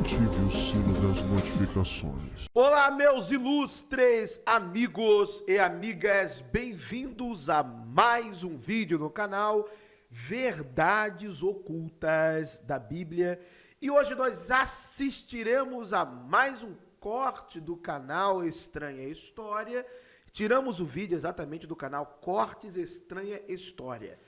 ative o sino das notificações. Olá, meus ilustres amigos e amigas, bem-vindos a mais um vídeo no canal Verdades Ocultas da Bíblia. E hoje nós assistiremos a mais um corte do canal Estranha História. Tiramos o vídeo exatamente do canal Cortes Estranha História.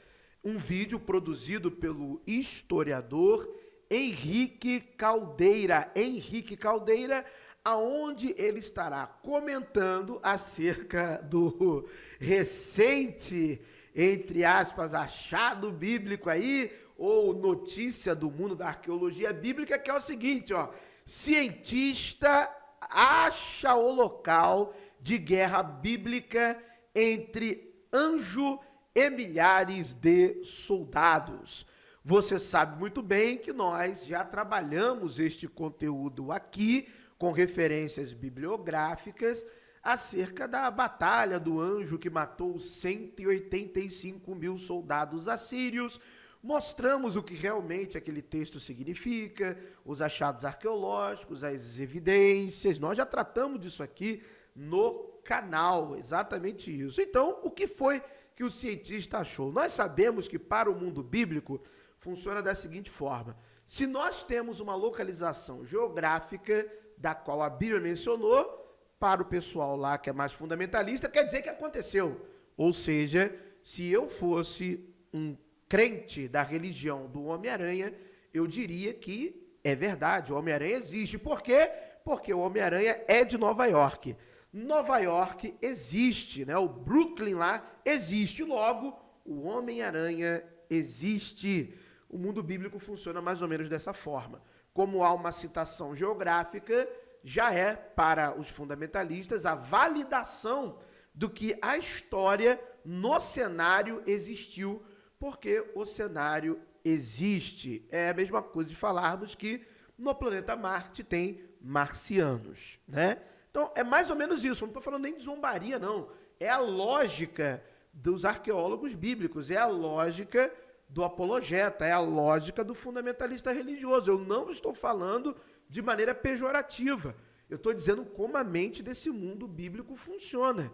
Um vídeo produzido pelo historiador Henrique Caldeira. Henrique Caldeira, aonde ele estará comentando acerca do recente, entre aspas, achado bíblico aí, ou notícia do mundo da arqueologia bíblica, que é o seguinte, ó: cientista acha o local de guerra bíblica entre anjo e milhares de soldados. Você sabe muito bem que nós já trabalhamos este conteúdo aqui com referências bibliográficas acerca da batalha do anjo que matou 185 mil soldados assírios. Mostramos o que realmente aquele texto significa, os achados arqueológicos, as evidências. Nós já tratamos disso aqui no canal, exatamente isso. Então, o que foi que o cientista achou? Nós sabemos que para o mundo bíblico funciona da seguinte forma: se nós temos uma localização geográfica da qual a Bíblia mencionou, para o pessoal lá que é mais fundamentalista, quer dizer que aconteceu. Ou seja, se eu fosse um crente da religião do Homem-Aranha, eu diria que é verdade, o Homem-Aranha existe. Por quê? Porque o Homem-Aranha é de Nova York. Nova York existe, né? O Brooklyn lá existe, logo o Homem-Aranha existe. O mundo bíblico funciona mais ou menos dessa forma. Como há uma citação geográfica, já é para os fundamentalistas a validação do que a história no cenário existiu, porque o cenário existe. É a mesma coisa de falarmos que no planeta Marte tem marcianos, né? Então, é mais ou menos isso. Eu não estou falando nem de zombaria, não. É a lógica dos arqueólogos bíblicos, é a lógica do apologeta, é a lógica do fundamentalista religioso. Eu não estou falando de maneira pejorativa. Eu estou dizendo como a mente desse mundo bíblico funciona.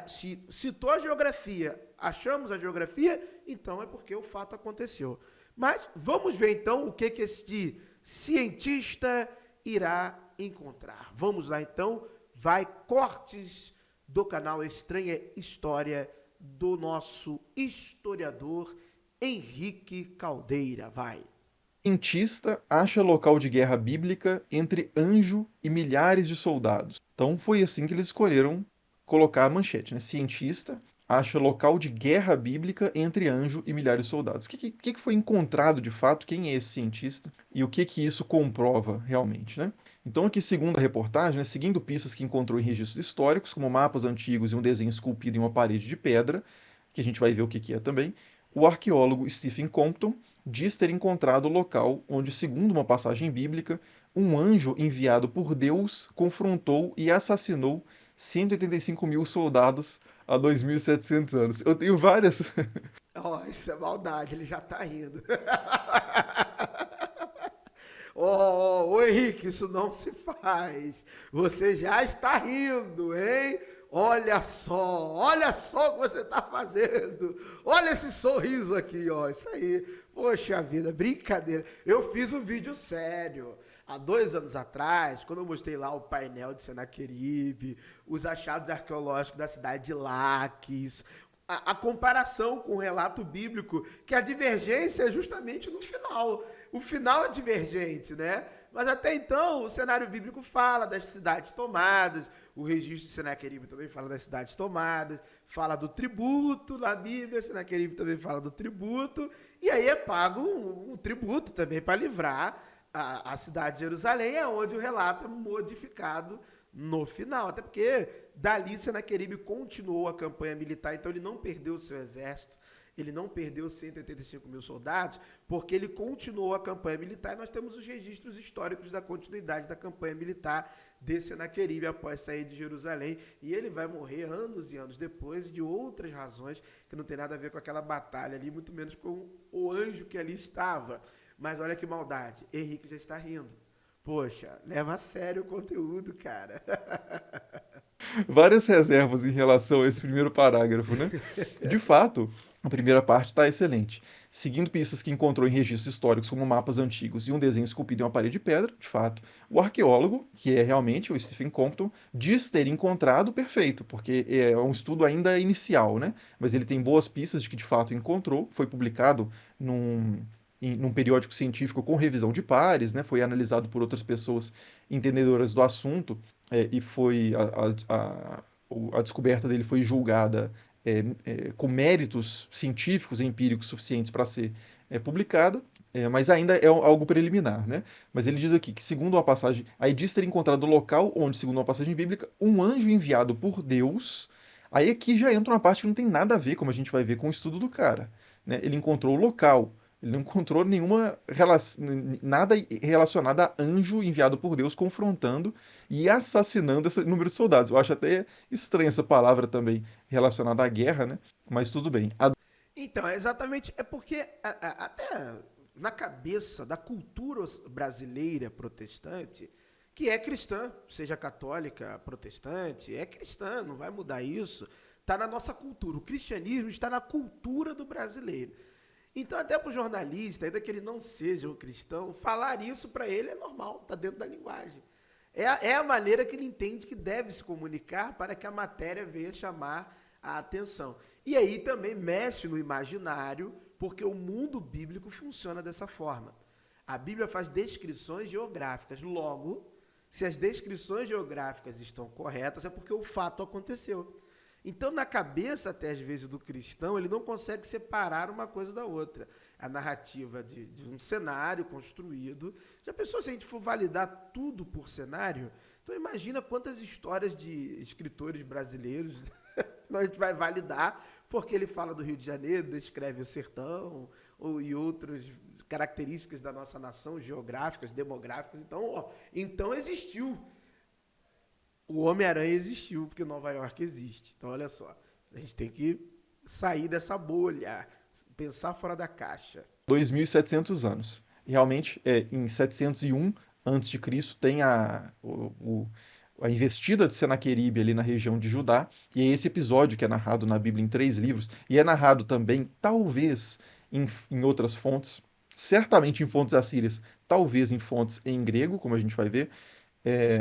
Se citou a geografia, achamos a geografia, então é porque o fato aconteceu. Mas vamos ver então o que este cientista irá encontrar. Vamos lá então, vai cortes do canal Estranha História do nosso historiador Henrique Caldeira, vai. Cientista acha local de guerra bíblica entre anjo e milhares de soldados. Então foi assim que eles escolheram colocar a manchete, né? Cientista acha local de guerra bíblica entre anjo e milhares de soldados. O que foi encontrado de fato? Quem é esse cientista? E o que isso comprova realmente, né? Então aqui, segundo a reportagem, né, seguindo pistas que encontrou em registros históricos, como mapas antigos e um desenho esculpido em uma parede de pedra, que a gente vai ver o que é também, o arqueólogo Stephen Compton diz ter encontrado o local onde, segundo uma passagem bíblica, um anjo enviado por Deus confrontou e assassinou 185 mil soldados há 2.700 anos. Eu tenho várias. Isso é maldade, ele já tá rindo. Ô Henrique, isso não se faz. Você já está rindo, hein? Olha só o que você está fazendo. Olha esse sorriso aqui, ó. Isso aí. Poxa vida, brincadeira. Eu fiz um vídeo sério há 2 anos atrás, quando eu mostrei lá o painel de Senaqueribe, os achados arqueológicos da cidade de Laques, a comparação com o relato bíblico, que a divergência é justamente no final. O final é divergente, né? Mas até então o cenário bíblico fala das cidades tomadas, o registro de Senaqueribe também fala das cidades tomadas, fala do tributo na Bíblia, Senaqueribe também fala do tributo, e aí é pago um tributo também para livrar a cidade de Jerusalém, é onde o relato é modificado no final, até porque dali Senaqueribe continuou a campanha militar, então ele não perdeu o seu exército, ele não perdeu 185 mil soldados, porque ele continuou a campanha militar, e nós temos os registros históricos da continuidade da campanha militar de Senaqueribe após sair de Jerusalém, e ele vai morrer anos e anos depois de outras razões que não tem nada a ver com aquela batalha ali, muito menos com o anjo que ali estava. Mas olha que maldade, Henrique já está rindo. Poxa, leva a sério o conteúdo, cara. Várias reservas em relação a esse primeiro parágrafo, né? De fato, a primeira parte está excelente. Seguindo pistas que encontrou em registros históricos como mapas antigos e um desenho esculpido em uma parede de pedra, de fato, o arqueólogo, que é realmente o Stephen Compton, diz ter encontrado perfeito, porque é um estudo ainda inicial, né? Mas ele tem boas pistas de que de fato encontrou, foi publicado num periódico científico com revisão de pares, né? Foi analisado por outras pessoas entendedoras do assunto e foi a descoberta dele foi julgada com méritos científicos e empíricos suficientes para ser publicada, mas ainda é algo preliminar, né? Mas ele diz aqui que, segundo uma passagem, aí diz ter encontrado o local onde, segundo uma passagem bíblica, um anjo enviado por Deus. Aí aqui já entra uma parte que não tem nada a ver, como a gente vai ver, com o estudo do cara, né? Ele encontrou o local. Ele não encontrou nada relacionado a anjo enviado por Deus confrontando e assassinando esse número de soldados. Eu acho até estranha essa palavra também relacionada à guerra, né? Mas tudo bem. Então, é exatamente, é porque até na cabeça da cultura brasileira protestante, que é cristã, seja católica, protestante, é cristã, não vai mudar isso, está na nossa cultura. O cristianismo está na cultura do brasileiro. Então, até para o jornalista, ainda que ele não seja um cristão, falar isso para ele é normal, está dentro da linguagem. É a maneira que ele entende que deve se comunicar para que a matéria venha chamar a atenção. E aí também mexe no imaginário, porque o mundo bíblico funciona dessa forma. A Bíblia faz descrições geográficas. Logo, se as descrições geográficas estão corretas, é porque o fato aconteceu. Então, na cabeça, até às vezes, do cristão, ele não consegue separar uma coisa da outra. A narrativa de um cenário construído. Já pensou se a gente for validar tudo por cenário? Então, imagina quantas histórias de escritores brasileiros a gente vai validar, porque ele fala do Rio de Janeiro, descreve o sertão e outras características da nossa nação, geográficas, demográficas. Então existiu. O Homem-Aranha existiu, porque Nova York existe. Então, olha só, a gente tem que sair dessa bolha, pensar fora da caixa. 2.700 anos. Realmente, em 701 a.C., tem a investida de Senaqueribe ali na região de Judá, e é esse episódio que é narrado na Bíblia em 3 livros, e é narrado também, talvez, em outras fontes, certamente em fontes assírias, talvez em fontes em grego, como a gente vai ver.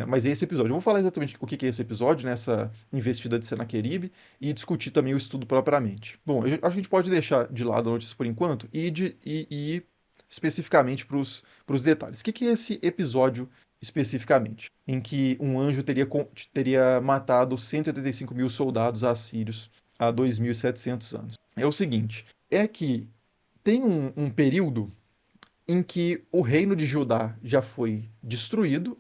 Mas é esse episódio. Eu vou falar exatamente o que é esse episódio, nessa investida de Senaqueribe, e discutir também o estudo propriamente. Bom, acho que a gente pode deixar de lado a notícia por enquanto e ir especificamente para os detalhes. O que é esse episódio especificamente? Em que um anjo teria matado 185 mil soldados assírios há 2.700 anos. É o seguinte, é que tem um período em que o reino de Judá já foi destruído,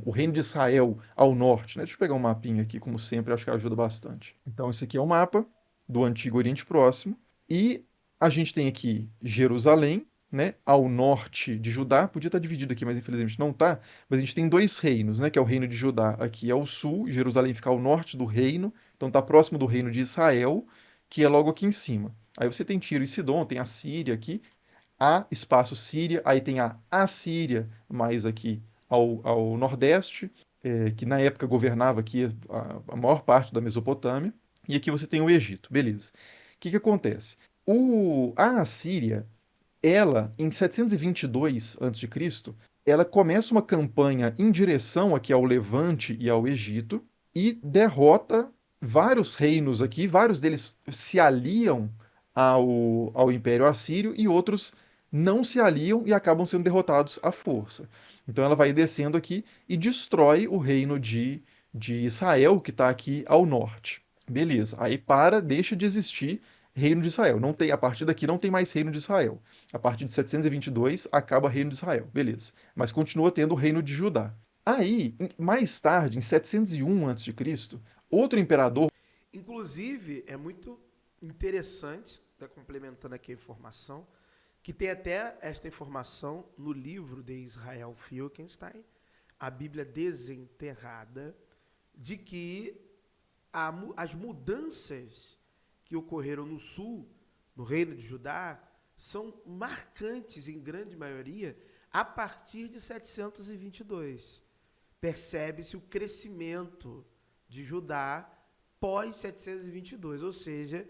o reino de Israel ao norte, né? Deixa eu pegar um mapinha aqui, como sempre, acho que ajuda bastante. Então, esse aqui é o mapa do Antigo Oriente Próximo, e a gente tem aqui Jerusalém, né, ao norte de Judá, podia estar dividido aqui, mas infelizmente não está, mas a gente tem 2 reinos, né, que é o reino de Judá aqui ao sul, Jerusalém fica ao norte do reino, então está próximo do reino de Israel, que é logo aqui em cima. Aí você tem Tiro e Sidom, tem a Síria aqui, a espaço Síria, aí tem a Assíria, mais aqui ao nordeste, que na época governava aqui a maior parte da Mesopotâmia, e aqui você tem o Egito, beleza. O que acontece? A Assíria, ela, em 722 a.C., ela começa uma campanha em direção aqui ao Levante e ao Egito, e derrota vários reinos aqui, vários deles se aliam ao Império Assírio e outros não se aliam e acabam sendo derrotados à força. Então ela vai descendo aqui e destrói o reino de Israel, que está aqui ao norte. Beleza, aí deixa de existir reino de Israel. Não tem, a partir daqui não tem mais reino de Israel. A partir de 722 acaba o reino de Israel, beleza. Mas continua tendo o reino de Judá. Aí, mais tarde, em 701 a.C., outro imperador... Inclusive, é muito interessante, complementando aqui a informação, que tem até esta informação no livro de Israel Finkelstein, A Bíblia Desenterrada, de que as mudanças que ocorreram no sul, no reino de Judá, são marcantes, em grande maioria, a partir de 722. Percebe-se o crescimento de Judá pós 722, ou seja,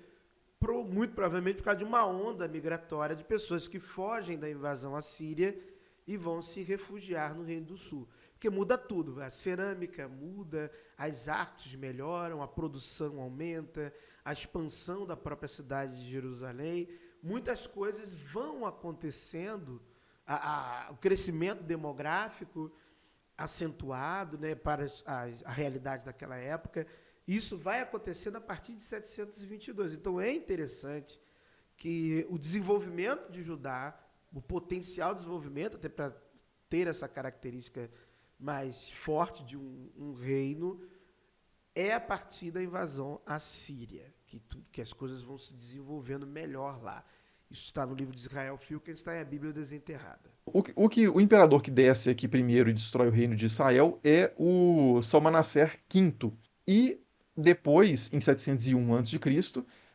muito provavelmente por causa de uma onda migratória de pessoas que fogem da invasão assíria e vão se refugiar no Reino do Sul. Porque muda tudo, a cerâmica muda, as artes melhoram, a produção aumenta, a expansão da própria cidade de Jerusalém, muitas coisas vão acontecendo, o crescimento demográfico acentuado, né, para a realidade daquela época. Isso vai acontecendo a partir de 722. Então é interessante que o desenvolvimento de Judá, o potencial desenvolvimento, até para ter essa característica mais forte de um reino, é a partir da invasão assíria, que as coisas vão se desenvolvendo melhor lá. Isso está no livro de Israel Filkenstein, a Bíblia Desenterrada. O imperador que desce aqui primeiro e destrói o reino de Israel é o Salmanasser V. E depois, em 701 a.C.,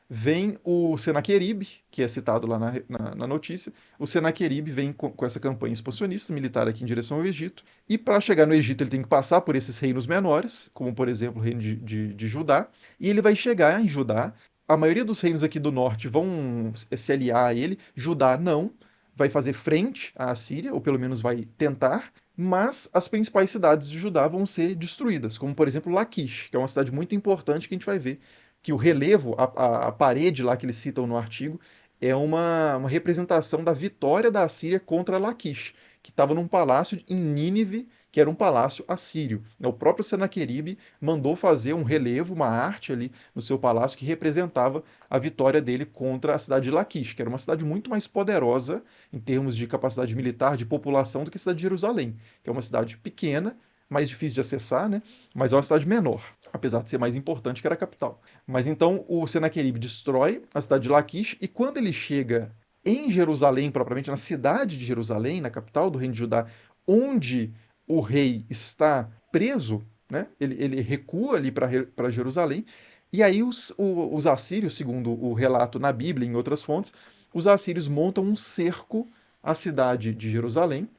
vem o Senaqueribe, que é citado lá na notícia. O Senaqueribe vem com essa campanha expansionista militar aqui em direção ao Egito. E para chegar no Egito ele tem que passar por esses reinos menores, como por exemplo o reino de Judá. E ele vai chegar em Judá. A maioria dos reinos aqui do norte vão se aliar a ele. Judá não. Vai fazer frente à Assíria, ou pelo menos vai tentar. Mas as principais cidades de Judá vão ser destruídas, como por exemplo Laquish, que é uma cidade muito importante que a gente vai ver que o relevo, a parede lá que eles citam no artigo, é uma representação da vitória da Assíria contra Laquish, que estava num palácio em Nínive, que era um palácio assírio. O próprio Senaqueribe mandou fazer um relevo, uma arte ali no seu palácio que representava a vitória dele contra a cidade de Laquish, que era uma cidade muito mais poderosa em termos de capacidade militar, de população, do que a cidade de Jerusalém, que é uma cidade pequena, mais difícil de acessar, né? Mas é uma cidade menor, apesar de ser mais importante que era a capital. Mas então o Senaqueribe destrói a cidade de Laquish, e quando ele chega em Jerusalém, propriamente na cidade de Jerusalém, na capital do reino de Judá, onde o rei está preso, né? Ele recua ali para Jerusalém, e aí os assírios, segundo o relato na Bíblia e em outras fontes, os assírios montam um cerco à cidade de Jerusalém,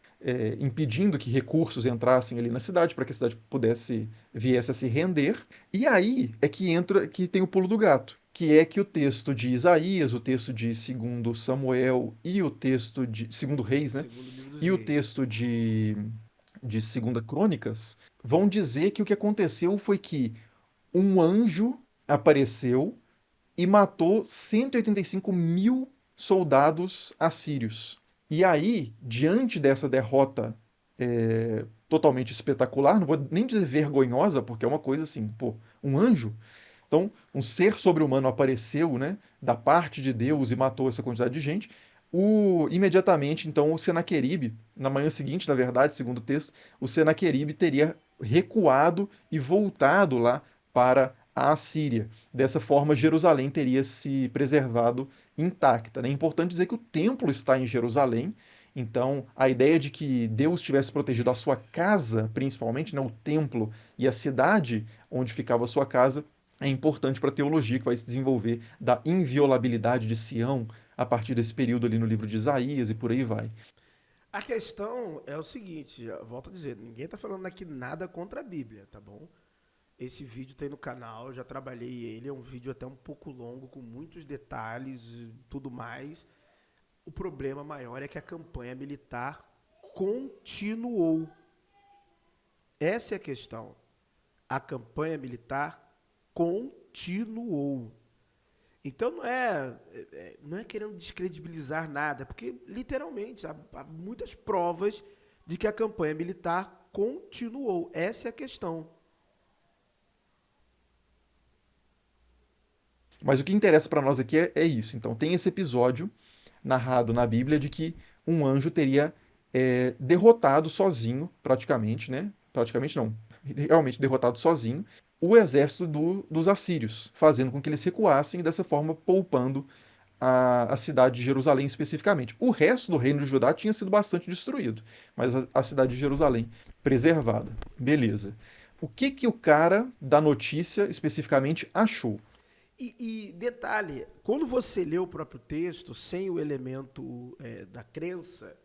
impedindo que recursos entrassem ali na cidade para que a cidade viesse a se render. E aí é que tem o pulo do gato, que é que o texto de Isaías, o texto de 2 Samuel e o texto de 2 Reis, né? E o texto de 2 Crônicas vão dizer que o que aconteceu foi que um anjo apareceu e matou 185 mil soldados assírios. E aí, diante dessa derrota totalmente espetacular, não vou nem dizer vergonhosa, porque é uma coisa assim, pô, um anjo. Então, um ser sobre-humano apareceu, né, da parte de Deus e matou essa quantidade de gente. Imediatamente, então, o Senaqueribe, na manhã seguinte, na verdade, segundo o texto, o Senaqueribe teria recuado e voltado lá para a Assíria. Dessa forma, Jerusalém teria se preservado intacta, né? É importante dizer que o templo está em Jerusalém, então a ideia de que Deus tivesse protegido a sua casa, principalmente, né, o templo e a cidade onde ficava a sua casa, é importante para a teologia que vai se desenvolver da inviolabilidade de Sião a partir desse período ali no livro de Isaías e por aí vai. A questão é o seguinte, eu volto a dizer, ninguém está falando aqui nada contra a Bíblia, tá bom? Esse vídeo tem no canal, eu já trabalhei ele, é um vídeo até um pouco longo, com muitos detalhes e tudo mais. O problema maior é que a campanha militar continuou. Essa é a questão. A campanha militar continuou. Então não é querendo descredibilizar nada, porque literalmente há muitas provas de que a campanha militar continuou. Essa é a questão. Mas o que interessa para nós aqui é isso. Então, tem esse episódio narrado na Bíblia de que um anjo teria derrotado sozinho, praticamente, né? Praticamente não, realmente derrotado sozinho, o exército dos assírios, fazendo com que eles recuassem e dessa forma poupando a cidade de Jerusalém especificamente. O resto do reino de Judá tinha sido bastante destruído, mas a cidade de Jerusalém preservada. Beleza. O que o cara da notícia especificamente achou? E detalhe, quando você lê o próprio texto, sem o elemento da crença,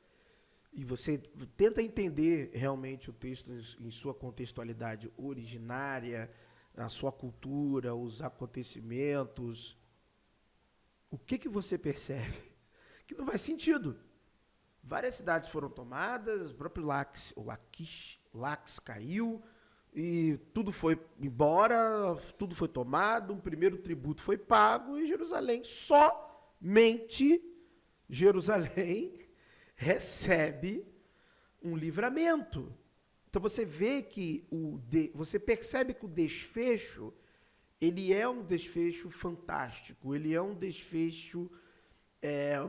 e você tenta entender realmente o texto em sua contextualidade originária, a sua cultura, os acontecimentos, o que você percebe? Que não faz sentido. Várias cidades foram tomadas, o próprio Lax caiu, e tudo foi embora, tudo foi tomado, um primeiro tributo foi pago, e Jerusalém, somente Jerusalém, recebe um livramento. Então você vê que você percebe que o desfecho, ele é um desfecho fantástico, ele é um desfecho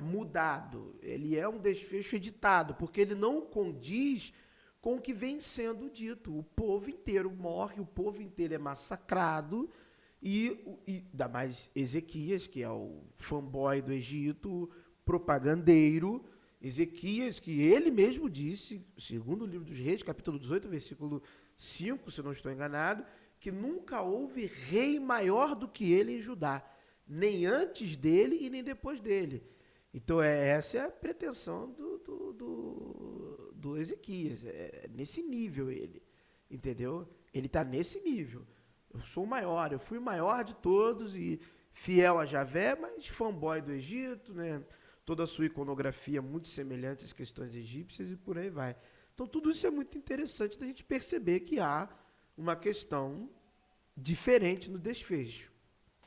mudado, ele é um desfecho editado, porque ele não condiz com o que vem sendo dito. O povo inteiro morre, o povo inteiro é massacrado, e ainda mais Ezequias, que é o fanboy do Egito, propagandeiro, Ezequias, que ele mesmo disse, segundo o livro dos Reis, capítulo 18, versículo 5, se não estou enganado, que nunca houve rei maior do que ele em Judá, nem antes dele e nem depois dele. Então, essa é a pretensão do Ezequias, é nesse nível ele, entendeu? Ele está nesse nível. Eu sou o maior, eu fui o maior de todos e fiel a Javé, mas fanboy do Egito, né? Toda a sua iconografia muito semelhante às questões egípcias e por aí vai. Então, tudo isso é muito interessante da gente perceber que há uma questão diferente no desfecho.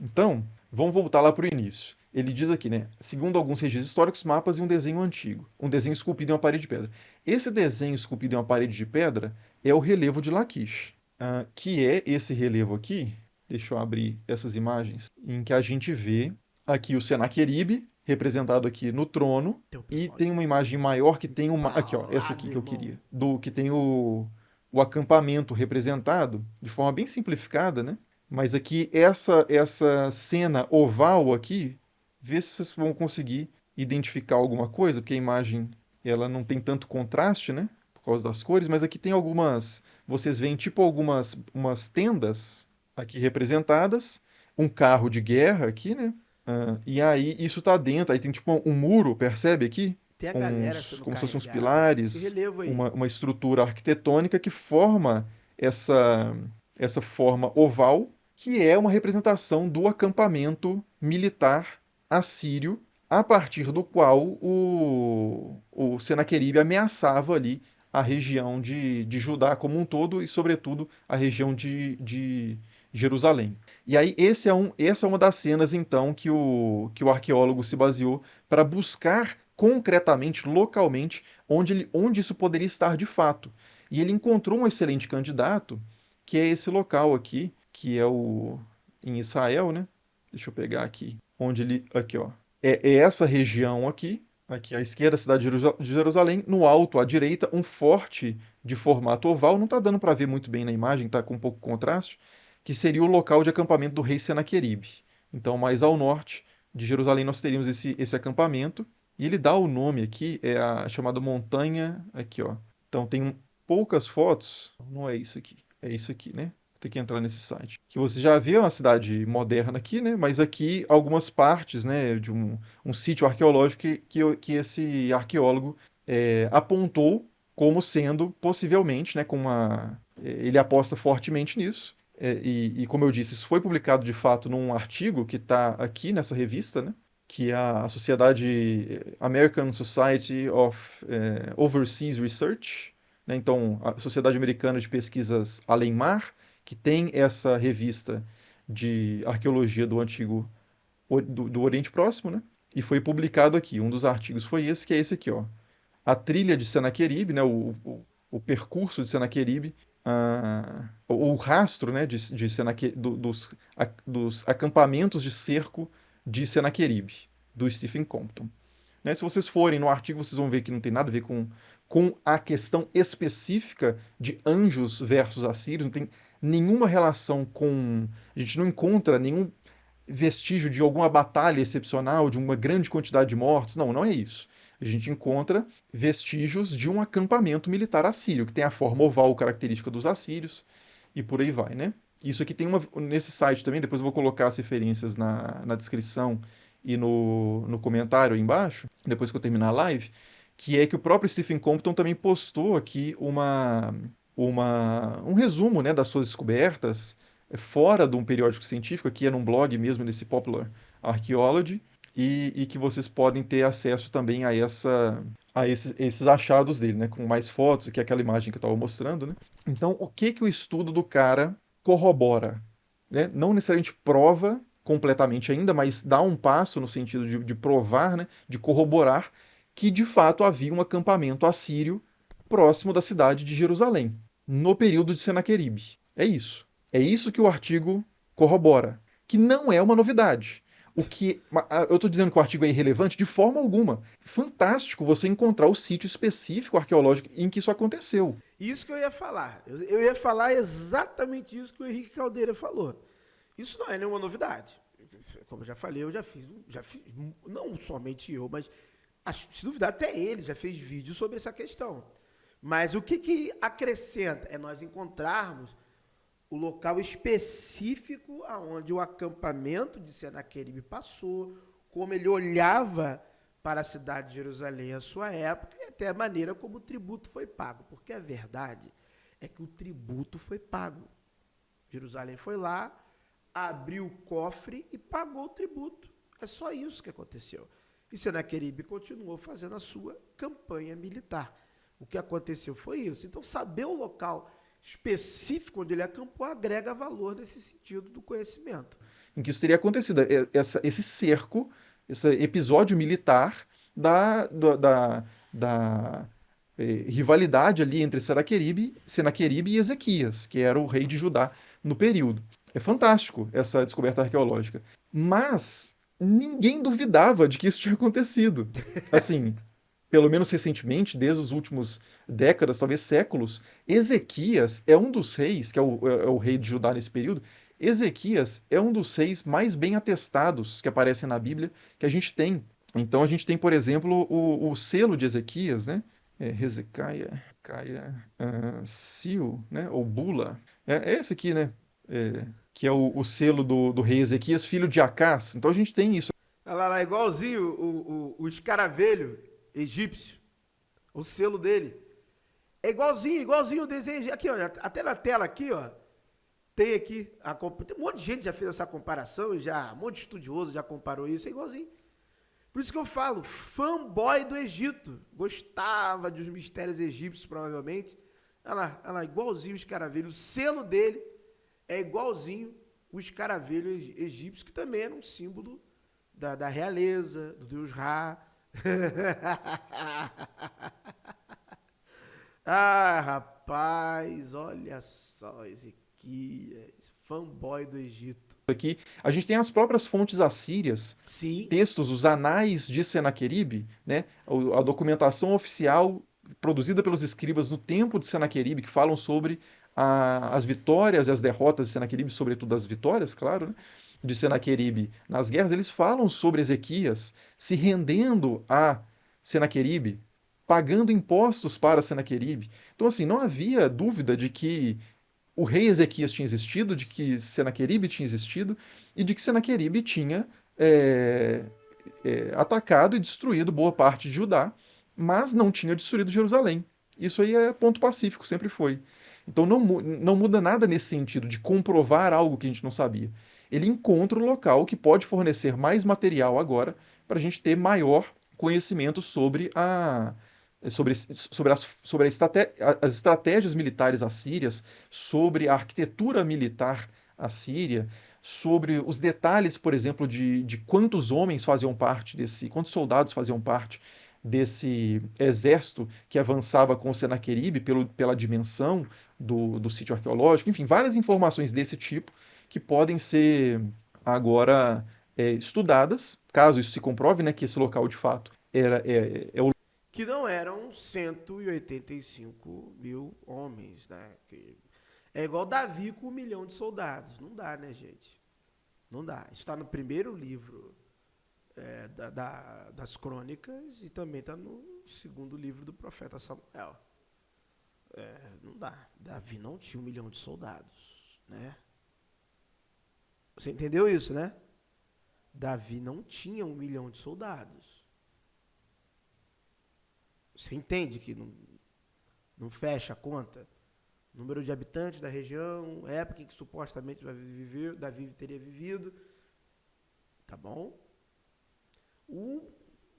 Então, vamos voltar lá para o início. Ele diz aqui, né? Segundo alguns registros históricos, mapas e um desenho antigo. Um desenho esculpido em uma parede de pedra. Esse desenho esculpido em uma parede de pedra é o relevo de Laquish. Que é esse relevo aqui. Deixa eu abrir essas imagens. Em que a gente vê aqui o Senaqueribe, representado aqui no trono. E tem uma imagem maior que tem uma... Aqui, ó. Essa aqui que eu queria. Que tem o acampamento representado de forma bem simplificada, né? Mas aqui, essa cena oval aqui, vê se vocês vão conseguir identificar alguma coisa, porque a imagem ela não tem tanto contraste, né? Por causa das cores, mas aqui tem algumas... Vocês veem tipo umas tendas aqui representadas, um carro de guerra aqui, né? E aí isso tá dentro, aí tem tipo um muro, percebe aqui? Tem a galera sendo Como se fossem uns carregada. pilares, Esse relevo aí. uma estrutura arquitetônica que forma essa forma oval, que é uma representação do acampamento militar assírio, a partir do qual o Senaqueribe ameaçava ali a região de Judá como um todo e, sobretudo, a região de Jerusalém. E aí essa é uma das cenas, então, que o arqueólogo se baseou para buscar concretamente, localmente, onde isso poderia estar de fato. E ele encontrou um excelente candidato, que é esse local aqui, que é em Israel, né? Deixa eu pegar aqui. Aqui, ó. É essa região aqui à esquerda, a cidade de Jerusalém, no alto, à direita, um forte de formato oval, não está dando para ver muito bem na imagem, está com um pouco de contraste, que seria o local de acampamento do rei Senaqueribe. Então, mais ao norte de Jerusalém, nós teríamos esse acampamento, e ele dá o nome aqui, é a chamada montanha, aqui, ó. Então, tem poucas fotos, não é isso aqui, é isso aqui, né? Tem que entrar nesse site. Que você já vê uma cidade moderna aqui, né? Mas aqui algumas partes, né, de um sítio arqueológico que esse arqueólogo apontou como sendo possivelmente, né, ele aposta fortemente nisso. E como eu disse, isso foi publicado de fato num artigo que está aqui nessa revista, né? Que é a Sociedade American Society of Overseas Research, né? Então, a Sociedade Americana de Pesquisas Além-Mar, que tem essa revista de arqueologia do do Oriente Próximo, né? E foi publicado aqui. Um dos artigos foi esse, que é esse aqui, ó. A trilha de Senaqueribe, né? O percurso de Senaqueribe, o rastro, né? Dos acampamentos de cerco de Senaqueribe, do Stephen Compton. Né? Se vocês forem no artigo, vocês vão ver que não tem nada a ver com a questão específica de anjos versus assírios, não tem nenhuma relação com... A gente não encontra nenhum vestígio de alguma batalha excepcional, de uma grande quantidade de mortos. Não, não é isso. A gente encontra vestígios de um acampamento militar assírio, que tem a forma oval característica dos assírios, e por aí vai, né? Isso aqui tem nesse site também, depois eu vou colocar as referências na descrição e no comentário aí embaixo, depois que eu terminar a live. que é que o próprio Stephen Compton também postou aqui um resumo, né, das suas descobertas fora de um periódico científico, aqui é num blog mesmo, nesse Popular Archaeology, e que vocês podem ter acesso também a esses achados dele, né, com mais fotos, que é aquela imagem que eu estava mostrando, né? Então, o que que o estudo do cara corrobora? Né? Não necessariamente prova completamente ainda, mas dá um passo no sentido de provar, né, de corroborar que de fato havia um acampamento assírio próximo da cidade de Jerusalém, no período de Senaqueribe. É isso. É isso que o artigo corrobora, que não é uma novidade. Eu estou dizendo que o artigo é irrelevante de forma alguma. Fantástico você encontrar o sítio específico arqueológico em que isso aconteceu. Isso que eu ia falar. Eu ia falar exatamente isso que o Henrique Caldeira falou. Isso não é nenhuma novidade. Como eu já falei, eu já fiz, não somente eu, mas se duvidar até ele já fez vídeo sobre essa questão. Mas o que acrescenta é nós encontrarmos o local específico aonde o acampamento de Senaqueribe passou, como ele olhava para a cidade de Jerusalém à sua época e até a maneira como o tributo foi pago. Porque a verdade é que o tributo foi pago. Jerusalém foi lá, abriu o cofre e pagou o tributo. É só isso que aconteceu. E Senaqueribe continuou fazendo a sua campanha militar. O que aconteceu foi isso. Então, saber o local específico onde ele acampou agrega valor nesse sentido do conhecimento. Em que isso teria acontecido, esse cerco, esse episódio militar da rivalidade ali entre Senaqueribe e Ezequias, que era o rei de Judá no período. É fantástico essa descoberta arqueológica. Mas ninguém duvidava de que isso tinha acontecido. Assim, pelo menos recentemente, desde os últimos décadas, talvez séculos, Ezequias é um dos reis, que é o rei de Judá nesse período. Ezequias é um dos reis mais bem atestados que aparecem na Bíblia que a gente tem. Então a gente tem, por exemplo, o selo de Ezequias, né? Hezekiah, Seal, né? Ou Bula. É esse aqui, né? Que é o selo do rei Ezequias, filho de Acás. Então a gente tem isso. Olha lá, igualzinho o escaravelho egípcio, o selo dele. É igualzinho o desenho. Aqui, ó, até na tela aqui, ó, tem aqui, tem um monte de gente já fez essa comparação, um monte de estudioso já comparou isso, é igualzinho. Por isso que eu falo, fanboy do Egito, gostava dos mistérios egípcios, provavelmente. Olha lá, igualzinho o escaravelho, o selo dele é igualzinho o escaravelho egípcio, que também era um símbolo da realeza, do deus Ra. Ah, rapaz, olha só, Ezequias, fanboy do Egito. Aqui, a gente tem as próprias fontes assírias, Sim. textos, os anais de Senaqueribe, né? A documentação oficial produzida pelos escribas no tempo de Senaqueribe, que falam sobre as vitórias e as derrotas de Senaqueribe, sobretudo as vitórias, claro, né? De Senaqueribe nas guerras, eles falam sobre Ezequias se rendendo a Senaqueribe, pagando impostos para Senaqueribe. Então, assim, não havia dúvida de que o rei Ezequias tinha existido, de que Senaqueribe tinha existido e de que Senaqueribe tinha atacado e destruído boa parte de Judá, mas não tinha destruído Jerusalém. Isso aí é ponto pacífico, sempre foi. Então não muda nada nesse sentido de comprovar algo que a gente não sabia. Ele encontra o local que pode fornecer mais material agora para a gente ter maior conhecimento sobre as estratégias militares assírias, sobre a arquitetura militar assíria, sobre os detalhes, por exemplo, de quantos homens faziam parte quantos soldados faziam parte desse exército que avançava com Senaqueribe pela dimensão do sítio arqueológico, enfim, várias informações desse tipo que podem ser agora estudadas, caso isso se comprove, né, que esse local de fato é o Que não eram 185 mil homens, né? É igual Davi com 1 milhão de soldados. Não dá, né, gente? Não dá. Isso está no primeiro livro das crônicas e também está no segundo livro do profeta Samuel. Não dá. Davi não tinha 1 milhão de soldados, né? Você entendeu isso, né? Davi não tinha 1 milhão de soldados. Você entende que não fecha a conta? Número de habitantes da região, época em que supostamente Davi teria vivido. Tá bom? O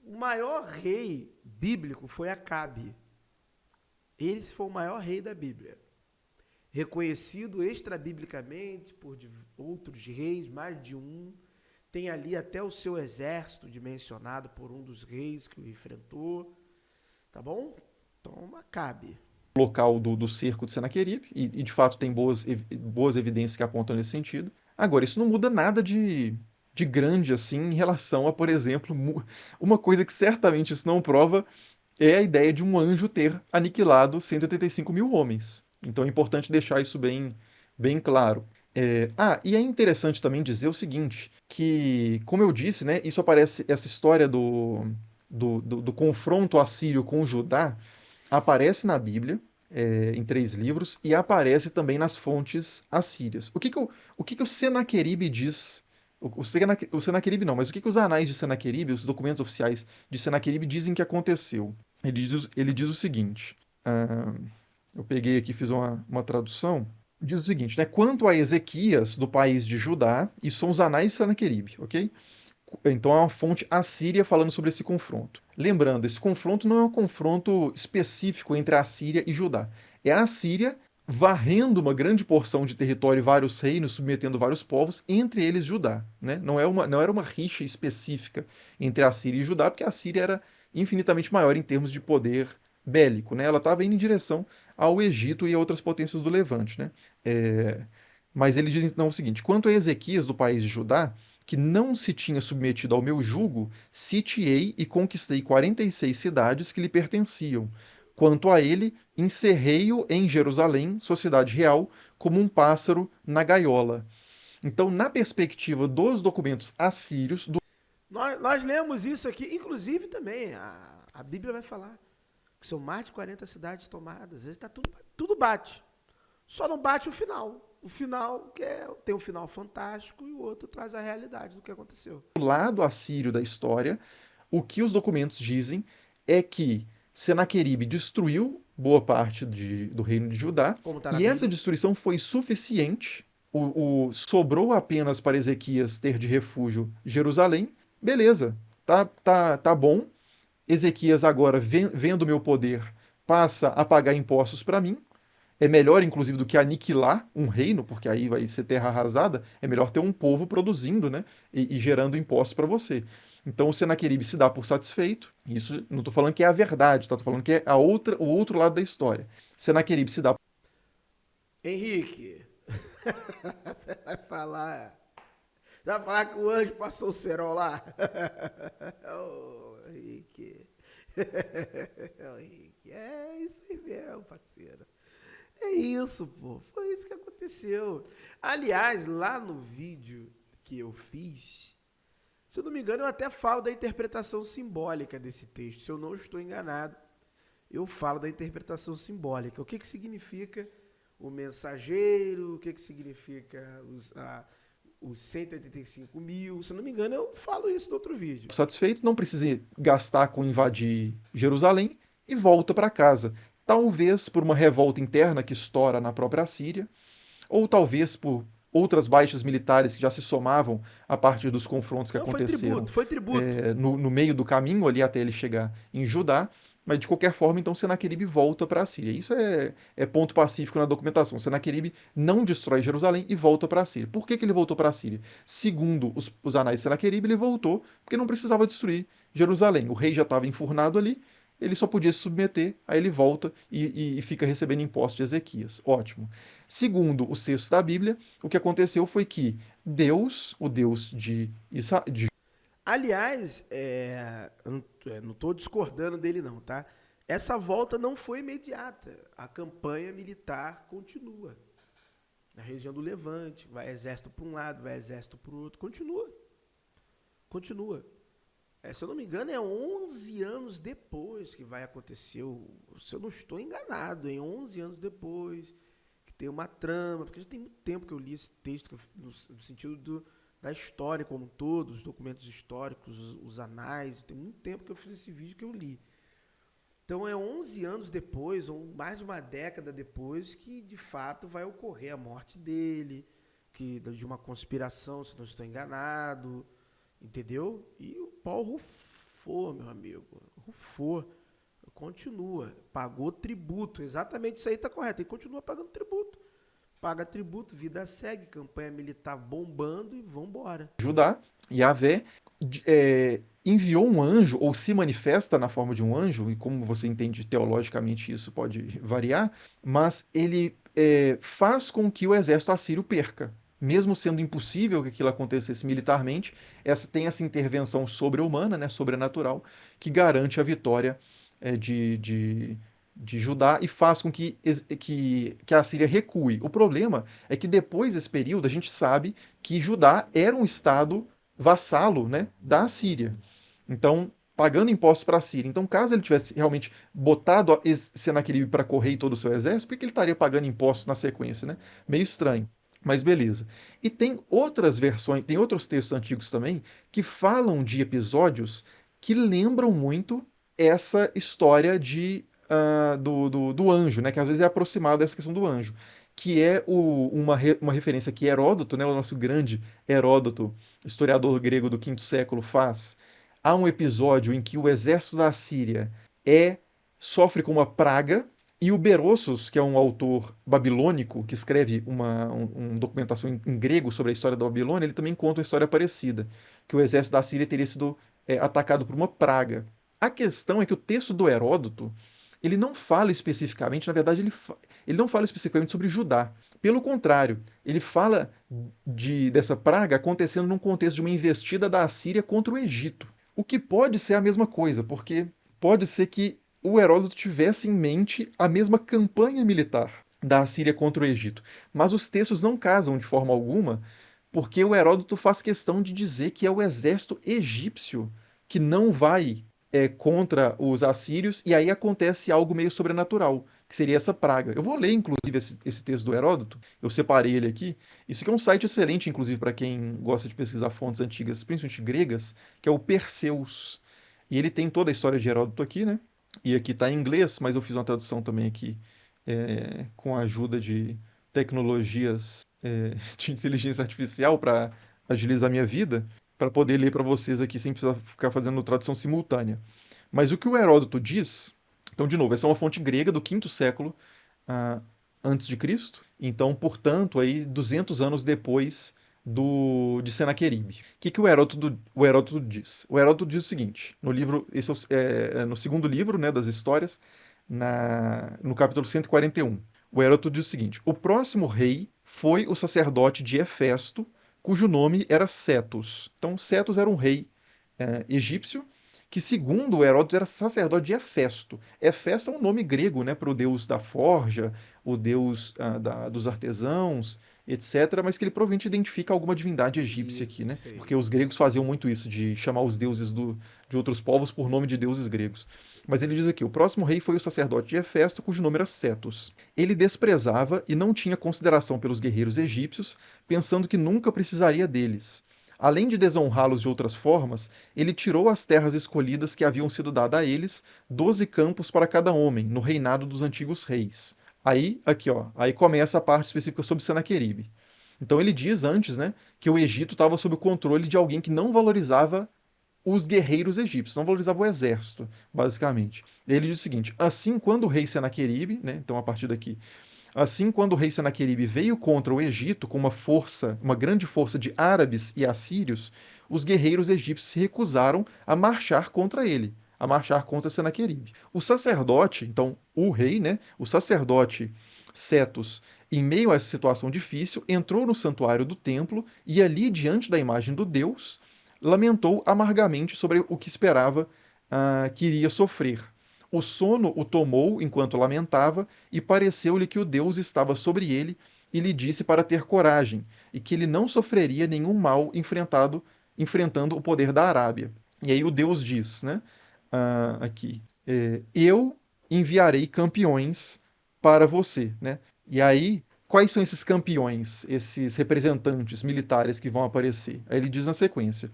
maior rei bíblico foi Acabe. Ele foi o maior rei da Bíblia. Reconhecido extrabiblicamente por outros reis, mais de um. Tem ali até o seu exército dimensionado por um dos reis que o enfrentou. Tá bom? Então, Acabe. Local do cerco de Senaqueribe, e de fato tem boas evidências que apontam nesse sentido. Agora, isso não muda nada de grande assim em relação a, por exemplo, uma coisa que certamente isso não prova é a ideia de um anjo ter aniquilado 185 mil homens. Então é importante deixar isso bem claro. E é interessante também dizer o seguinte, que, como eu disse, né, isso aparece, essa história do confronto assírio com Judá, aparece na Bíblia, em 3 livros, e aparece também nas fontes assírias. O que que o Senaqueribe diz? O Senaqueribe não, mas o que que os anais de Senaqueribe, os documentos oficiais de Senaqueribe dizem que aconteceu? Ele diz o seguinte, eu peguei aqui, fiz uma tradução, diz o seguinte, né? Quanto a Ezequias, do país de Judá, e são os anais de Senaqueribe, ok? Então é uma fonte assíria falando sobre esse confronto. Lembrando, esse confronto não é um confronto específico entre a Síria e Judá. É a Síria varrendo uma grande porção de território e vários reinos, submetendo vários povos, entre eles Judá. Né? Não era uma rixa específica entre a Síria e Judá, porque a Síria era infinitamente maior em termos de poder bélico. Né? Ela estava indo em direção ao Egito e a outras potências do Levante. Né? Mas ele diz então o seguinte: quanto a Ezequias do país de Judá, que não se tinha submetido ao meu jugo, sitiei e conquistei 46 cidades que lhe pertenciam. Quanto a ele, encerrei-o em Jerusalém, sociedade real, como um pássaro na gaiola. Então, na perspectiva dos documentos assírios, Nós lemos isso aqui, inclusive também, a Bíblia vai falar que são mais de 40 cidades tomadas. Às vezes tá tudo bate. Só não bate o final. O final tem um final fantástico e o outro traz a realidade do que aconteceu. do lado assírio da história, o que os documentos dizem é que Senaqueribe destruiu boa parte do reino de Judá, Como está na e essa Bíblia. destruição foi suficiente. Sobrou apenas para Ezequias ter de refúgio Jerusalém. Beleza, tá bom. Ezequias agora, vendo o meu poder, passa a pagar impostos para mim. É melhor, inclusive, do que aniquilar um reino, porque aí vai ser terra arrasada. É melhor ter um povo produzindo, né? E gerando impostos para você. Então o Senaqueribe se dá por satisfeito. Isso não estou falando que é a verdade, tá? Estou falando que é o outro lado da história. Senaqueribe se dá. Henrique, você vai falar. Você vai falar que o anjo passou o cerol lá? Ô, Henrique. Ô, Henrique. É isso aí mesmo, parceiro. É isso, pô. Foi isso que aconteceu. Aliás, lá no vídeo que eu fiz, se eu não me engano, eu até falo da interpretação simbólica desse texto. Se eu não estou enganado, eu falo da interpretação simbólica. O que significa o mensageiro, o que significa os 185 mil. Se eu não me engano, eu falo isso no outro vídeo. Satisfeito, não precisa gastar com invadir Jerusalém e volta para casa. Talvez por uma revolta interna que estoura na própria Síria, ou talvez por outras baixas militares que já se somavam a partir dos confrontos que Não, aconteceram foi tributo. no meio do caminho ali até ele chegar em Judá. Mas de qualquer forma, então Senaqueribe volta para a Síria. Isso é ponto pacífico na documentação. Senaqueribe não destrói Jerusalém e volta para a Síria. Por que ele voltou para a Síria? Segundo os anais de Senaqueribe, ele voltou porque não precisava destruir Jerusalém. O rei já estava enfurnado ali, ele só podia se submeter, aí ele volta e fica recebendo impostos de Ezequias. Ótimo. Segundo os textos da Bíblia, o que aconteceu foi que Deus, o Deus de Aliás, eu não estou discordando dele não, tá? Essa volta não foi imediata. A campanha militar continua. Na região do Levante, vai exército para um lado, vai exército para o outro. Continua. Se eu não me engano, é 11 anos depois que vai acontecer, se eu não estou enganado, 11 anos depois, que tem uma trama, porque já tem muito tempo que eu li esse texto, no sentido da história como um todo, os documentos históricos, os anais, tem muito tempo que eu fiz esse vídeo que eu li. Então é 11 anos depois, ou mais de uma década depois, que de fato vai ocorrer a morte dele, de uma conspiração, se não estou enganado, entendeu? E o pau rufou, meu amigo, rufou, continua, pagou tributo, exatamente isso aí está correto, ele continua pagando tributo. Paga tributo, vida segue, campanha militar bombando e vambora. Judá, Yahvé, enviou um anjo, ou se manifesta na forma de um anjo, e como você entende teologicamente isso pode variar, mas ele faz com que o exército assírio perca. Mesmo sendo impossível que aquilo acontecesse militarmente, tem essa intervenção sobre-humana, né, sobrenatural, que garante a vitória de Judá e faz com que a Síria recue. O problema é que depois desse período a gente sabe que Judá era um estado vassalo, né, da Síria. Então, pagando impostos para a Síria. Então, caso ele tivesse realmente botado Senaqueribe para correr todo o seu exército, por que ele estaria pagando impostos na sequência, né? Meio estranho. Mas beleza. E tem outras versões, tem outros textos antigos também que falam de episódios que lembram muito essa história do anjo, né? Que às vezes é aproximado dessa questão do anjo. Que é uma referência que Heródoto, né, o nosso grande Heródoto, historiador grego do quinto século, faz. Há um episódio em que o exército da Síria sofre com uma praga, e o Berossos, que é um autor babilônico que escreve uma documentação em grego sobre a história da Babilônia, ele também conta uma história parecida, que o exército da Síria teria sido atacado por uma praga. A questão é que o texto do Heródoto, ele não fala especificamente, na verdade, ele não fala especificamente sobre Judá. Pelo contrário, ele fala dessa praga acontecendo num contexto de uma investida da Assíria contra o Egito. O que pode ser a mesma coisa, porque pode ser que o Heródoto tivesse em mente a mesma campanha militar da Assíria contra o Egito. Mas os textos não casam de forma alguma, porque o Heródoto faz questão de dizer que é o exército egípcio que não vai contra os assírios, e aí acontece algo meio sobrenatural, que seria essa praga. Eu vou ler, inclusive, esse texto do Heródoto, eu separei ele aqui. Isso aqui é um site excelente, inclusive, para quem gosta de pesquisar fontes antigas, principalmente gregas, que é o Perseus. E ele tem toda a história de Heródoto aqui, né? E aqui está em inglês, mas eu fiz uma tradução também aqui com a ajuda de tecnologias de inteligência artificial para agilizar a minha vida, para poder ler para vocês aqui sem precisar ficar fazendo tradução simultânea. Mas o que o Heródoto diz, então, de novo, essa é uma fonte grega do quinto século antes de Cristo, então, portanto, aí 200 anos depois de Senaqueribe. O que o Heródoto diz? O Heródoto diz o seguinte, no livro, esse no segundo livro, né, das histórias, no capítulo 141. O Heródoto diz o seguinte: o próximo rei foi o sacerdote de Hefesto, cujo nome era Cetus. Então, Cetus era um rei egípcio, que, segundo Heródoto, era sacerdote de Hefesto. Hefesto é um nome grego, né, para o deus da forja, o deus dos artesãos, etc., mas que ele provavelmente identifica alguma divindade egípcia aqui, né? Porque os gregos faziam muito isso, de chamar os deuses de outros povos por nome de deuses gregos. Mas ele diz aqui: o próximo rei foi o sacerdote de Hefesto, cujo nome era Cetus. Ele desprezava e não tinha consideração pelos guerreiros egípcios, pensando que nunca precisaria deles. Além de desonrá-los de outras formas, ele tirou as terras escolhidas que haviam sido dadas a eles, 12 campos para cada homem, no reinado dos antigos reis. Aí, aqui, ó, aí começa a parte específica sobre Senaqueribe. Então ele diz antes, né, que o Egito estava sob o controle de alguém que não valorizava os guerreiros egípcios, não valorizava o exército, basicamente. Ele diz o seguinte: assim, quando o rei Senaqueribe, né, então a partir daqui, assim, quando o rei Senaqueribe veio contra o Egito com uma grande força de árabes e assírios, os guerreiros egípcios se recusaram a marchar contra ele, a marchar contra Senaqueribe. O sacerdote, então o rei, né, o sacerdote Cetus, em meio a essa situação difícil, entrou no santuário do templo e ali, diante da imagem do deus, lamentou amargamente sobre o que esperava que iria sofrer. O sono o tomou enquanto lamentava, e pareceu-lhe que o Deus estava sobre ele e lhe disse para ter coragem, e que ele não sofreria nenhum mal enfrentando o poder da Arábia. E aí o Deus diz, né, aqui, eu enviarei campeões para você, né? E aí, quais são esses campeões, esses representantes militares que vão aparecer? Aí ele diz na sequência: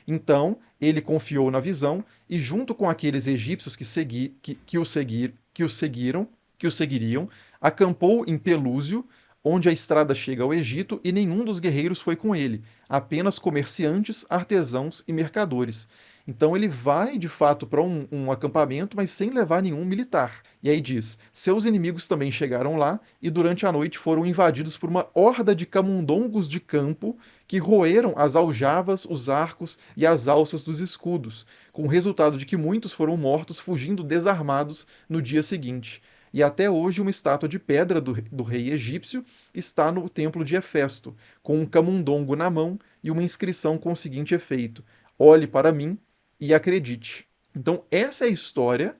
Então, ele confiou na visão e, junto com aqueles egípcios que o seguiriam, acampou em Pelúsio, onde a estrada chega ao Egito, e nenhum dos guerreiros foi com ele, apenas comerciantes, artesãos e mercadores. Então ele vai de fato para um acampamento, mas sem levar nenhum militar. E aí diz: seus inimigos também chegaram lá e durante a noite foram invadidos por uma horda de camundongos de campo que roeram as aljavas, os arcos e as alças dos escudos, com o resultado de que muitos foram mortos fugindo desarmados no dia seguinte. E até hoje uma estátua de pedra do rei egípcio está no templo de Hefesto, com um camundongo na mão e uma inscrição com o seguinte efeito: olhe para mim e acredite. Então, essa é a história.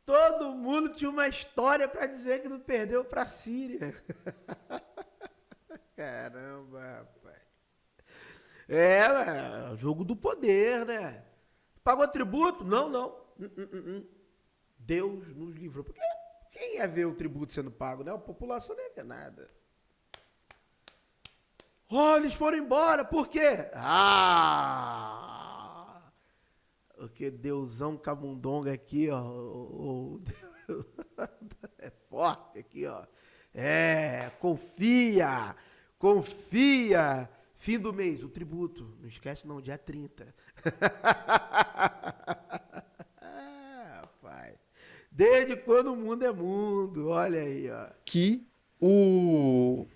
Todo mundo tinha uma história para dizer que não perdeu para a Síria. Caramba, rapaz. Jogo do poder, né? Pagou tributo? Não, não. Deus nos livrou. Porque quem ia ver o tributo sendo pago, né? A população não ia ver nada. Oh, eles foram embora, por quê? Porque Deusão Camundonga aqui, ó. É forte aqui, ó. Confia. Fim do mês, o tributo. Não esquece não, dia 30. Pai. Desde quando o mundo é mundo, olha aí, ó. Que o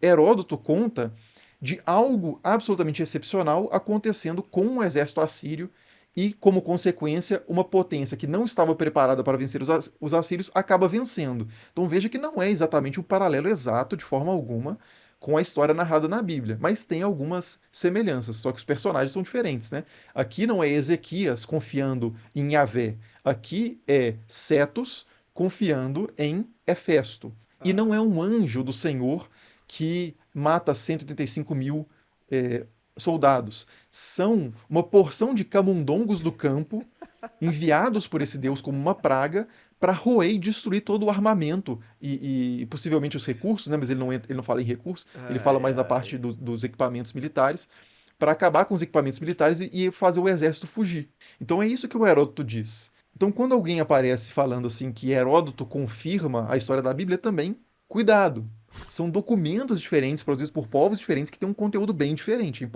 Heródoto conta de algo absolutamente excepcional acontecendo com o exército assírio e, como consequência, uma potência que não estava preparada para vencer os assírios acaba vencendo. Então veja que não é exatamente um paralelo exato, de forma alguma, com a história narrada na Bíblia, mas tem algumas semelhanças, só que os personagens são diferentes, né? Aqui não é Ezequias confiando em Yahvé, aqui é Cetus confiando em Hefesto. E não é um anjo do Senhor que mata 185 mil soldados. São uma porção de camundongos do campo enviados por esse Deus como uma praga para roer e destruir todo o armamento e possivelmente os recursos, né? Mas ele não fala em recursos, ele fala mais da parte dos equipamentos militares, para acabar com os equipamentos militares e fazer o exército fugir. Então é isso que o Heródoto diz. Então, quando alguém aparece falando assim que Heródoto confirma a história da Bíblia, também, cuidado. São documentos diferentes, produzidos por povos diferentes, que têm um conteúdo bem diferente.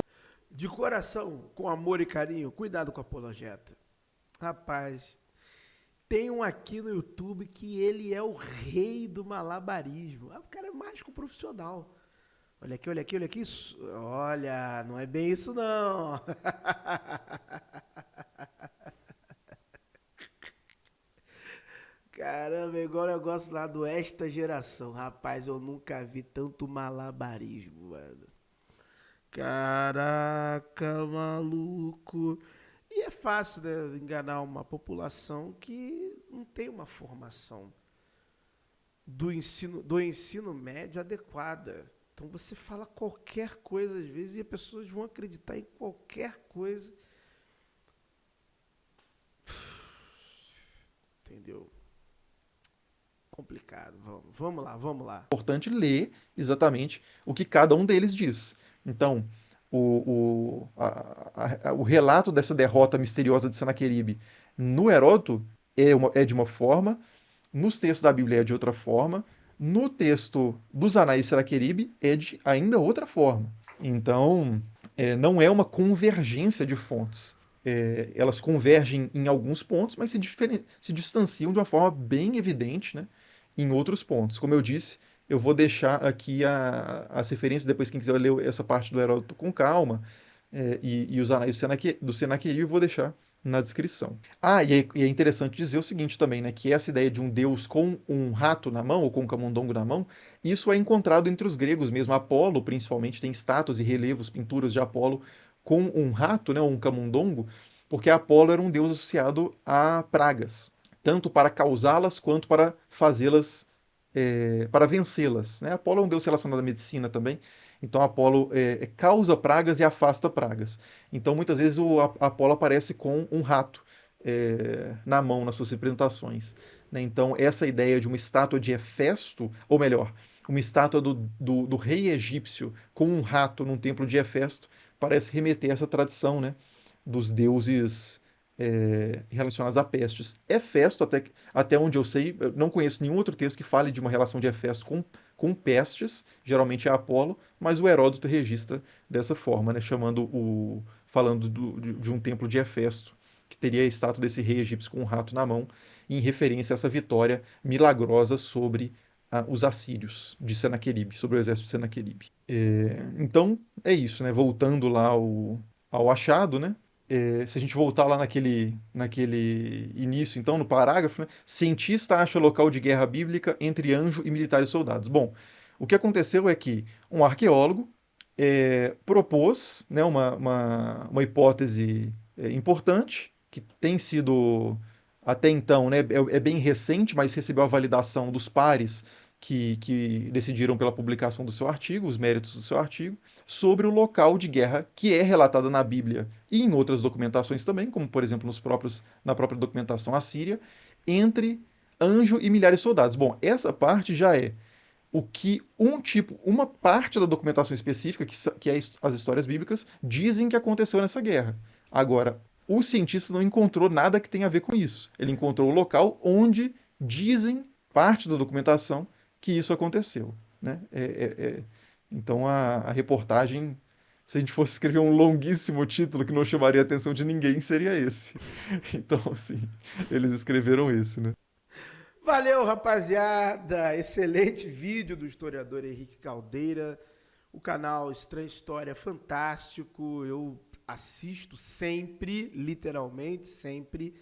De coração, com amor e carinho, cuidado com a apologeta. Rapaz, tem um aqui no YouTube que ele é o rei do malabarismo. O cara é mágico profissional. Olha aqui, olha aqui, olha aqui. Olha, não é bem isso não. Caramba, é igual o negócio lá do Esta Geração. Rapaz, eu nunca vi tanto malabarismo, mano. Caraca, maluco. E é fácil, né, enganar uma população que não tem uma formação do ensino médio adequada. Então você fala qualquer coisa às vezes e as pessoas vão acreditar em qualquer coisa. Entendeu? Complicado. Vamos lá. É importante ler exatamente o que cada um deles diz. Então, o relato dessa derrota misteriosa de Senaqueribe no Heródoto é de uma forma, nos textos da Bíblia é de outra forma, no texto dos Anais de Senaqueribe é de ainda outra forma. Então, não é uma convergência de fontes. Elas convergem em alguns pontos, mas se distanciam de uma forma bem evidente, né, em outros pontos. Como eu disse, eu vou deixar aqui as referências, depois quem quiser ler essa parte do Heródoto com calma, e os Anéis do Senaqueribe, eu vou deixar na descrição. E é interessante dizer o seguinte também, né, que essa ideia de um deus com um rato na mão, ou com um camundongo na mão, isso é encontrado entre os gregos mesmo. Apolo, principalmente, tem estátuas e relevos, pinturas de Apolo com um rato, né, ou um camundongo, porque Apolo era um deus associado a pragas, tanto para causá-las quanto para fazê-las, para vencê-las, né? Apolo é um deus relacionado à medicina também, então Apolo causa pragas e afasta pragas. Então muitas vezes o Apolo aparece com um rato na mão nas suas representações, né? Então essa ideia de uma estátua de Hefesto, ou melhor, uma estátua do rei egípcio com um rato num templo de Hefesto parece remeter a essa tradição, né, dos deuses relacionados a pestes. Hefesto, até onde eu sei, eu não conheço nenhum outro texto que fale de uma relação de Hefesto com pestes, geralmente é Apolo, mas o Heródoto registra dessa forma, né, falando de um templo de Hefesto, que teria a estátua desse rei egípcio com um rato na mão, em referência a essa vitória milagrosa sobre os assírios de Senaqueribe, sobre o exército de Senaqueribe. Então, é isso, né? Voltando lá ao achado, né? Se a gente voltar lá naquele início, então, no parágrafo, né? Cientista acha local de guerra bíblica entre anjo e militares soldados. Bom, o que aconteceu é que um arqueólogo propôs, né, uma hipótese importante, que tem sido, até então, né, é bem recente, mas recebeu a validação dos pares que decidiram pela publicação do seu artigo, os méritos do seu artigo, sobre o local de guerra que é relatado na Bíblia e em outras documentações também, como, por exemplo, na própria documentação assíria, entre anjo e milhares de soldados. Bom, essa parte já é o que uma parte da documentação específica, que é as histórias bíblicas, dizem que aconteceu nessa guerra. Agora, o cientista não encontrou nada que tenha a ver com isso. Ele encontrou o local onde dizem, parte da documentação, que isso aconteceu, né? Então a reportagem, se a gente fosse escrever um longuíssimo título que não chamaria a atenção de ninguém, seria esse. Então, assim, eles escreveram esse, né? Valeu, rapaziada! Excelente vídeo do historiador Henrique Caldeira. O canal Estranha História é fantástico. Eu assisto sempre, literalmente sempre.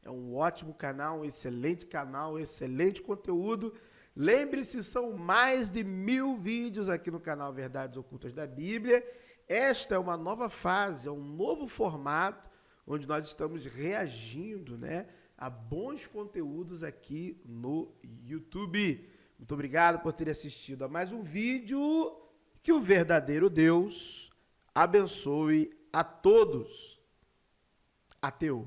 É um ótimo canal, um excelente canal, excelente conteúdo. Lembre-se, são mais de 1000 vídeos aqui no canal Verdades Ocultas da Bíblia. Esta é uma nova fase, é um novo formato, onde nós estamos reagindo, né, a bons conteúdos aqui no YouTube. Muito obrigado por ter assistido a mais um vídeo. Que o verdadeiro Deus abençoe a todos. Ateu,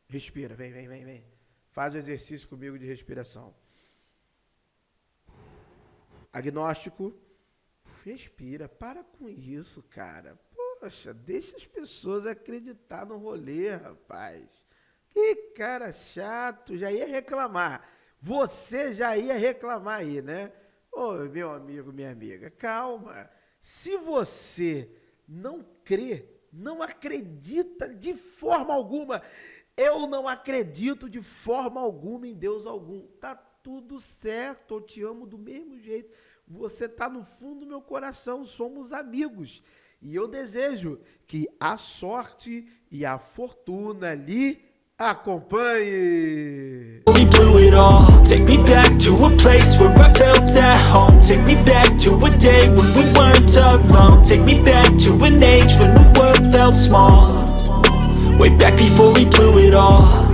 respira, vem. Faz o exercício comigo de respiração. Agnóstico, respira, para com isso, cara. Poxa, deixa as pessoas acreditar no rolê, rapaz. Que cara chato, já ia reclamar. Você já ia reclamar aí, né? Ô, meu amigo, minha amiga, calma. Se você não crê, não acredita de forma alguma, eu não acredito de forma alguma em Deus algum. Tá tudo certo, eu te amo do mesmo jeito. Você tá no fundo do meu coração, somos amigos. E eu desejo que a sorte e a fortuna lhe acompanhe. We blew it all. Take me back to a place where I felt at home. Take me back to a day when we weren't alone. Take me back to an age when the world felt small. Way back before we blew it all.